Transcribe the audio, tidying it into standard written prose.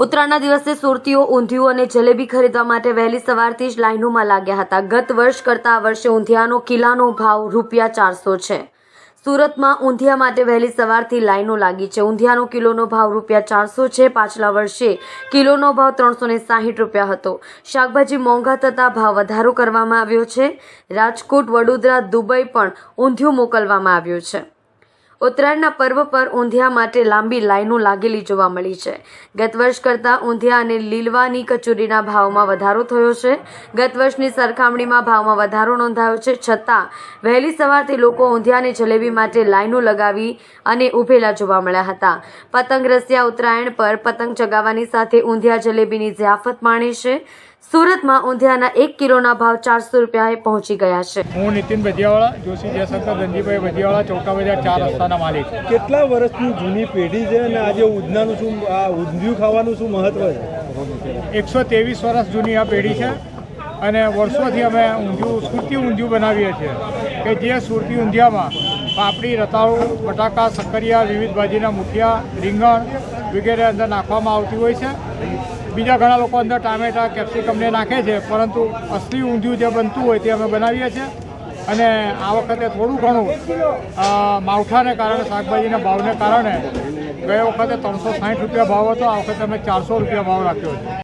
ઉત્તરાયણના દિવસે સુરતીઓ ઊંધિયું અને જલેબી ખરીદવા માટે વહેલી સવારથી જ લાઇનોમાં લાગ્યા હતા। ગત વર્ષ કરતાં આ વર્ષે ઊંધિયાનો કિલોનો ભાવ ₹400 છે। સુરતમાં ઊંધિયા માટે વહેલી સવારથી લાઇનો લાગી છે। ઊંધિયાનો કિલોનો ભાવ ₹400 છે। પાછલા વર્ષે કિલોનો ભાવ ₹360 હતો। શાકભાજી મોંઘા થતાં ભાવ વધારો કરવામાં આવ્યો છે। રાજકોટ, વડોદરા, દુબઈ પણ ઊંધિયું મોકલવામાં આવ્યું છે। ઉત્તરાયણના પર્વ પર ઊંધિયા માટે લાંબી લાઇનો લાગેલી જોવા મળી છે। ગત વર્ષ કરતાં ઊંધિયા અને લીલવાની કચોરીના ભાવમાં વધારો થયો છે। ગત વર્ષની સરખામણીમાં ભાવમાં વધારો નોંધાયો છે, છતાં વહેલી સવારથી લોકો ઊંધિયા અને જલેબી માટે લાઇનો લગાવી અને ઊભેલા જોવા મળ્યા હતા। પતંગ રસિયા ઉત્તરાયણ પર પતંગ ચગાવવાની સાથે ઊંધિયા જલેબીની ઝિયાફત માણે છે। સુરતમાં ઊંધિયાના 1 કિલોના ભાવ ₹400 પહોંચી ગયા છે। હું નીતિન ભજીયાવાળા, જોશી જયશંકર ધનજીભાઈ ભજીયાવાળા, ચોકા બજાર 4 રસ્તાના માલિક। કેટલા વર્ષની જૂની પેઢી છે અને આજે ઊંધિયાનું શું ઊંધિયું ખાવાનું શું મહત્વ છે? 123 વર્ષ જૂની આ પેઢી છે અને વર્ષોથી અમે સુરતી ઊંધિયું બનાવીએ છીએ કે જે સુરતી ઊંધિયામાં પાપડી, રતાળુ, બટાકા, શક્કરિયા, વિવિધ ભાજીના મુઠિયા, રીંગણ વગેરે અંદર નાખવામાં આવતી હોય છે। બીજા ઘણા લોકો અંદર ટામેટા, કેપ્સિકમને નાખે છે, પરંતુ અસલી ઊંધિયું જે બનતું હોય તે અમે બનાવીએ છીએ। અને આ વખતે થોડું ઘણું માવઠાને કારણે, શાકભાજીના ભાવને કારણે ગઈ વખતે ₹360 ભાવ હતો, આ વખતે અમે ₹400 ભાવ રાખ્યો છે।